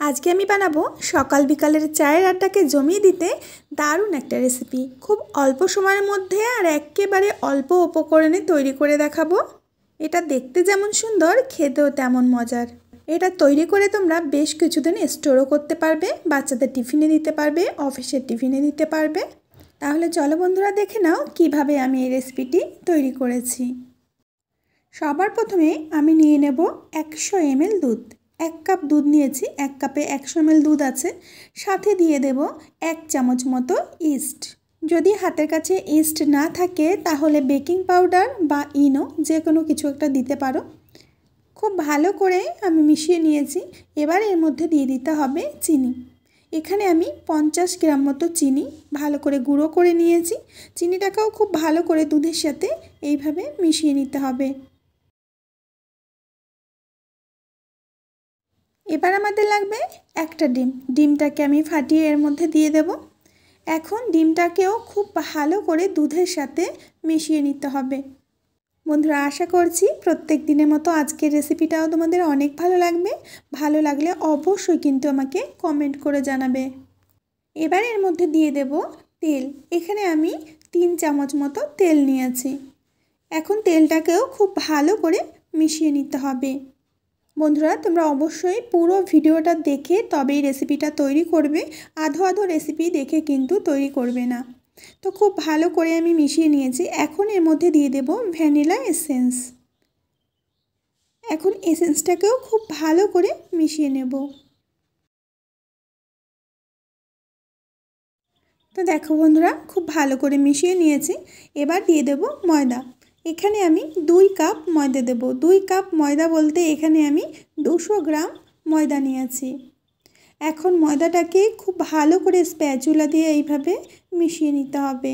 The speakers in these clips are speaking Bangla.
আজকে আমি বানাবো সকাল বিকালের চায়ের আড্ডাকে জমিয়ে দিতে দারুণ একটা রেসিপি। খুব অল্প সময়ের মধ্যে আর একেবারে অল্প উপকরণে তৈরি করে দেখাবো। এটা দেখতে যেমন সুন্দর, খেতেও তেমন মজার। এটা তৈরি করে তোমরা বেশ কিছুদিন স্টোরও করতে পারবে, বাচ্চাদের টিফিনে দিতে পারবে, অফিসের টিফিনে দিতে পারবে। তাহলে চলো বন্ধুরা, দেখে নাও কিভাবে আমি এই রেসিপিটি তৈরি করেছি। সবার প্রথমে আমি নিয়ে নেব 100 ml দুধ। 1 কাপ দুধ নিয়েছি, 1 কাপে 100 ml দুধ আছে। সাথে দিয়ে দেব 1 চামচ মতো ইস্ট। যদি হাতের কাছে ইস্ট না থাকে তাহলে বেকিং পাউডার বা ইনো যে কোনো কিছু একটা দিতে পারো। খুব ভালো করে আমি মিশিয়ে নিয়েছি। এবার এর মধ্যে দিয়ে দিতে হবে চিনি। এখানে আমি 50 গ্রাম মতো চিনি ভালো করে গুঁড়ো করে নিয়েছি। চিনিটাকেও খুব ভালো করে দুধের সাথে এইভাবে মিশিয়ে নিতে হবে। এবার আমাদের লাগবে একটা ডিম। ডিমটাকে আমি ফাটিয়ে এর মধ্যে দিয়ে দেব। এখন ডিমটাকেও খুব ভালো করে দুধের সাথে মিশিয়ে নিতে হবে। বন্ধুরা, আশা করছি প্রত্যেক দিনের মতো আজকের রেসিপিটাও তোমাদের অনেক ভালো লাগবে। ভালো লাগলে অবশ্যই কিন্তু আমাকে কমেন্ট করে জানাবে। এবার এর মধ্যে দিয়ে দেব তেল। এখানে আমি 3 চামচ মতো তেল নিয়েছি। এখন তেলটাকেও খুব ভালো করে মিশিয়ে নিতে হবে। বন্ধুরা, তোমরা অবশ্যই পুরো ভিডিওটা দেখে তবেই রেসিপিটা তৈরি করবে। আধো আধো রেসিপি দেখে কিন্তু তৈরি করবে না। তো খুব ভালো করে আমি মিশিয়ে নিয়েছি। এখন এর মধ্যে দিয়ে দেব ভ্যানিলা এসেন্স। এখন এসেন্সটাকেও খুব ভালো করে মিশিয়ে নেব। তো দেখো বন্ধুরা, খুব ভালো করে মিশিয়ে নিয়েছি। এবার দিয়ে দেব ময়দা। এখানে আমি 2 কাপ ময়দা দেব। 2 কাপ ময়দা বলতে এখানে আমি 200 গ্রাম ময়দা নিয়েছি। এখন ময়দাটাকে খুব ভালো করে স্প্যাচুলা দিয়ে এইভাবে মিশিয়ে নিতে হবে।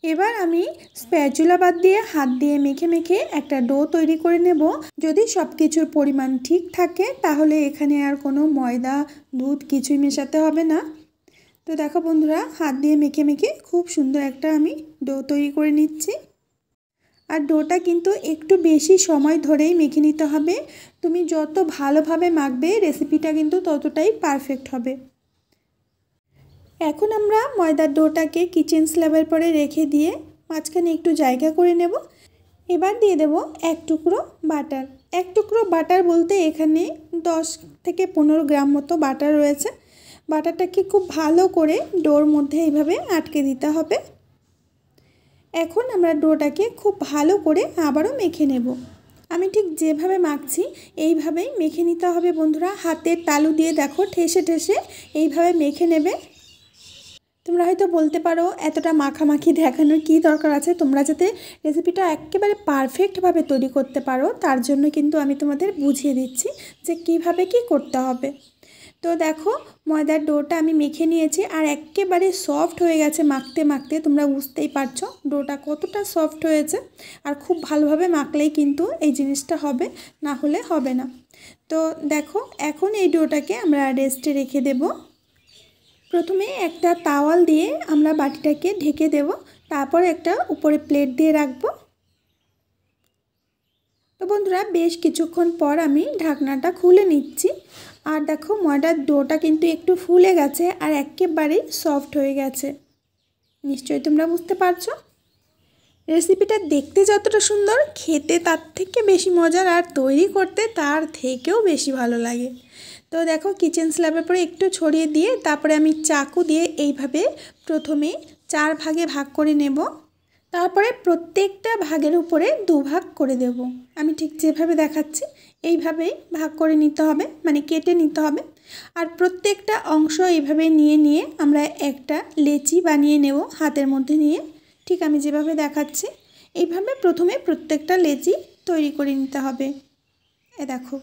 এবার আমি স্প্যাচুলা বাদ দিয়ে হাত দিয়ে মেখে মেখে একটা ডো তৈরি করে নেব। যদি সব কিছুর পরিমাণ ঠিক থাকে তাহলে এখানে আর কোনো ময়দা দুধ কিছুই মেশাতে হবে না। তো দেখো বন্ধুরা, হাত দিয়ে মেখে মেখে খুব সুন্দর একটা আমি ডো তৈরি করে নিচ্ছি। আর ডোটা কিন্তু একটু বেশি সময় ধরেই মেখে নিতে হবে। তুমি যত ভালোভাবে মাখবে রেসিপিটা কিন্তু ততটাই পারফেক্ট হবে। এখন আমরা ময়দার ডোটাকে কিচেন স্ল্যাবের পরে রেখে দিয়ে মাঝখানে একটু জায়গা করে নেব। এবার দিয়ে দেব 1 টুকরো বাটার। 1 টুকরো বাটার বলতে এখানে 10 থেকে 15 গ্রাম মতো বাটার রয়েছে। বাটারটাকে খুব ভালো করে ডোর মধ্যে এইভাবে আটকে দিতে হবে। এখন আমরা ডোটাকে খুব ভালো করে আবারও মেখে নেব। আমি ঠিক যেভাবে মাখছি এইভাবেই মেখে নিতে হবে বন্ধুরা। হাতের তালু দিয়ে দেখো ঠেসে ঠেসে এইভাবে মেখে নেবে। তোমরা হয়তো বলতে পারো এতটা মাখামাখি দেখানোর কী দরকার আছে। তোমরা যাতে রেসিপিটা একেবারে পারফেক্টভাবে তৈরি করতে পারো তার জন্য কিন্তু আমি তোমাদের বুঝিয়ে দিচ্ছি যে কিভাবে কি করতে হবে। তো দেখো ময়দার ডোটা আমি মেখে নিয়েছি আর একেবারে সফট হয়ে গেছে মাখতে মাখতে। তোমরা বুঝতেই পারছো ডোটা কতটা সফট হয়েছে। আর খুব ভালোভাবে মাখলেই কিন্তু এই জিনিসটা হবে, না হলে হবে না। তো দেখো এখন এই ডোটাকে আমরা রেস্টে রেখে দেব। প্রথমে একটা তাওয়াল দিয়ে আমরা বাটিটাকে ঢেকে দেব, তারপর একটা উপরে প্লেট দিয়ে রাখবো। তো বন্ধুরা, বেশ কিছুক্ষণ পর আমি ঢাকনাটা খুলে নিচ্ছি। আর দেখো ময়দার ডোটা কিন্তু একটু ফুলে গেছে আর একেবারেই সফট হয়ে গেছে। নিশ্চয়ই তোমরা বুঝতে পারছো। রেসিপিটা দেখতে যতটা সুন্দর, খেতে তার থেকে বেশি মজার আর তৈরি করতে তার থেকেও বেশি ভালো লাগে। তো দেখো কিচেন স্ল্যাবের পরে একটু ছড়িয়ে দিয়ে তারপরে আমি চাকু দিয়ে এইভাবে প্রথমে 4 ভাগে ভাগ করে নেব। তারপরে প্রত্যেকটা ভাগের উপরে 2 ভাগ করে দেব। আমি ঠিক যেভাবে দেখাচ্ছি এইভাবেই ভাগ করে নিতে হবে, মানে কেটে নিতে হবে। আর প্রত্যেকটা অংশ এইভাবে নিয়ে নিয়ে আমরা একটা লেচি বানিয়ে নেব হাতের মধ্যে নিয়ে। ঠিক আমি যেভাবে দেখাচ্ছি এইভাবে প্রথমে প্রত্যেকটা লেচি তৈরি করে নিতে হবে। দেখো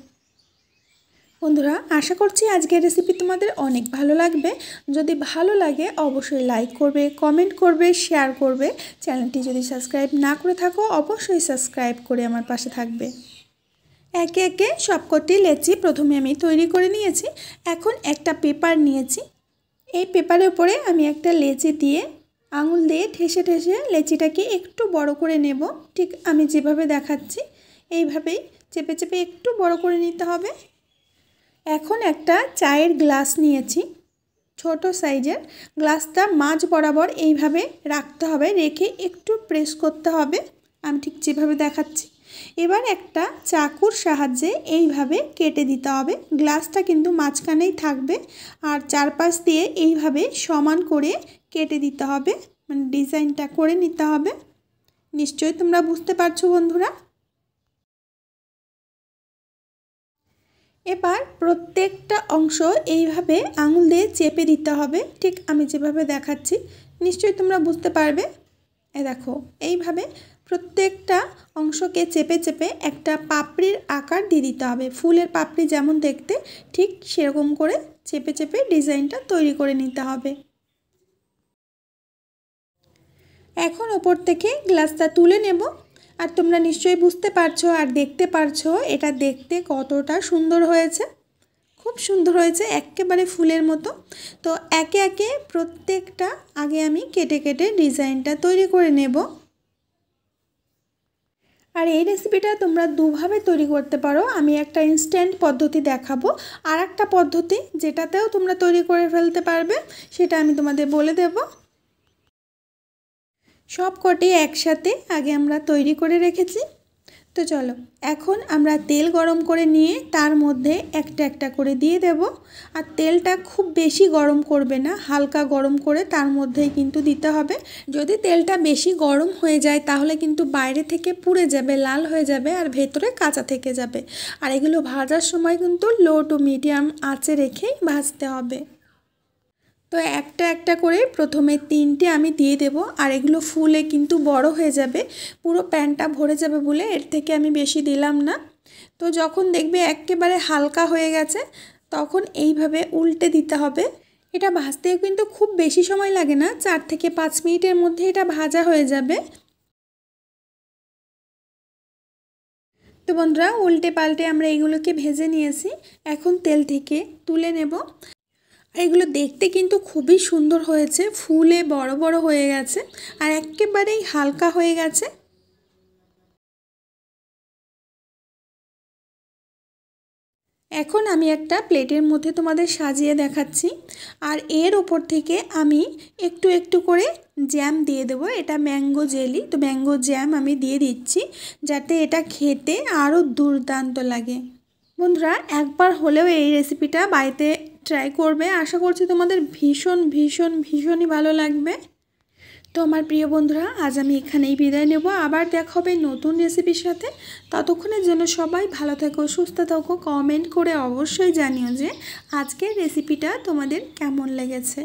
বন্ধুরা, আশা করছি আজকের রেসিপি তোমাদের অনেক ভালো লাগবে। যদি ভালো লাগে অবশ্যই লাইক করবে, কমেন্ট করবে, শেয়ার করবে। চ্যানেলটি যদি সাবস্ক্রাইব না করে থাকো অবশ্যই সাবস্ক্রাইব করে আমার পাশে থাকবে। একে একে সবকটি লেচি প্রথমে আমি তৈরি করে নিয়েছি। এখন একটা পেপার নিয়েছি। এই পেপারের উপরে আমি একটা লেচি দিয়ে আঙুল দিয়ে ঠেসে ঠেসে লেচিটাকে একটু বড় করে নেব। ঠিক আমি যেভাবে দেখাচ্ছি এইভাবেই চেপে চেপে একটু বড় করে নিতে হবে। এখন একটা চায়ের গ্লাস নিয়েছি, ছোট সাইজের। গ্লাসটা মাঝ বরাবর এইভাবে রাখতে হবে, রেখে একটু প্রেস করতে হবে, আমি ঠিক যেভাবে দেখাচ্ছি। এবার একটা চাকুর সাহায্যে এইভাবে কেটে দিতে হবে। গ্লাসটা কিন্তু মাঝখানেই থাকবে, আর চারপাশ দিয়ে এইভাবে সমান করে কেটে দিতে হবে, মানে ডিজাইনটা করে নিতে হবে। নিশ্চয়ই তোমরা বুঝতে পারছো বন্ধুরা। এবার প্রত্যেকটা অংশ এইভাবে আঙুল দিয়ে চেপে দিতে হবে, ঠিক আমি যেভাবে দেখাচ্ছি। নিশ্চয়ই তোমরা বুঝতে পারবে। দেখো এইভাবে প্রত্যেকটা অংশকে চেপে চেপে একটা পাপড়ির আকার দিয়ে দিতে হবে। ফুলের পাপড়ি যেমন দেখতে, ঠিক সেরকম করে চেপে চেপে ডিজাইনটা তৈরি করে নিতে হবে। এখন ওপর থেকে গ্লাসটা তুলে নেব। আর তোমরা নিশ্চয়ই বুঝতে পারছো আর দেখতে পারছো এটা দেখতে কতটা সুন্দর হয়েছে। খুব সুন্দর হয়েছে, একেবারে ফুলের মতো। তো একে একে প্রত্যেকটা আগে আমি কেটে কেটে ডিজাইনটা তৈরি করে নেব। আর এই রেসিপিটা তোমরা দুভাবে তৈরি করতে পারো। আমি একটা ইনস্ট্যান্ট পদ্ধতি দেখাবো, আর একটা পদ্ধতি যেটাতেও তোমরা তৈরি করে ফেলতে পারবে, সেটা আমি তোমাদের বলে দেব। সব কটি একসাথে আগে আমরা তৈরি করে রেখেছি। তো চলো এখন আমরা তেল গরম করে নিয়ে তার মধ্যে একটা একটা করে দিয়ে দেব। আর তেলটা খুব বেশি গরম করবে না, হালকা গরম করে তার মধ্যেই কিন্তু দিতে হবে। যদি তেলটা বেশি গরম হয়ে যায় তাহলে কিন্তু বাইরে থেকে পুড়ে যাবে, লাল হয়ে যাবে, আর ভেতরে কাঁচা থেকে যাবে। আর এগুলো ভাজার সময় কিন্তু লো টু মিডিয়াম আঁচে রেখেই ভাজতে হবে। তো একটা একটা করে প্রথমে 3টে আমি দিয়ে দেব। আর এগুলো ফুলে কিন্তু বড় হয়ে যাবে, পুরো প্যানটা ভরে যাবে বলে এর থেকে আমি বেশি দিলাম না। তো যখন দেখবে একেবারে হালকা হয়ে গেছে তখন এইভাবে উল্টে দিতে হবে। এটা ভাজতেও কিন্তু খুব বেশি সময় লাগে না, 4 থেকে 5 মিনিটের মধ্যে এটা ভাজা হয়ে যাবে। তো বন্ধুরা উল্টে পাল্টে আমরা এইগুলোকে ভেজে নিয়েছি, এখন তেল থেকে তুলে নেব। আর এগুলো দেখতে কিন্তু খুবই সুন্দর হয়েছে, ফুলে বড় বড় হয়ে গেছে আর একেবারেই হালকা হয়ে গেছে। এখন আমি একটা প্লেটের মধ্যে তোমাদের সাজিয়ে দেখাচ্ছি। আর এর ওপর থেকে আমি একটু একটু করে জ্যাম দিয়ে দেবো। এটা ম্যাঙ্গো জেলি, তো ম্যাঙ্গো জ্যাম আমি দিয়ে দিচ্ছি যাতে এটা খেতে আরও দুর্দান্ত লাগে। বন্ধুরা একবার হলেও এই রেসিপিটা বাড়িতে ট্রাই করবে, আশা করছি তোমাদের ভীষণ ভীষণ ভীষণই ভালো লাগবে। তো আমার প্রিয় বন্ধুরা আজ আমি এখানেই বিদায় নেব, আবার দেখা হবে নতুন রেসিপির সাথে। ততক্ষণের জন্য সবাই ভালো থেকো, সুস্থ থাকো। কমেন্ট করে অবশ্যই জানিও যে আজকের রেসিপিটা তোমাদের কেমন লেগেছে।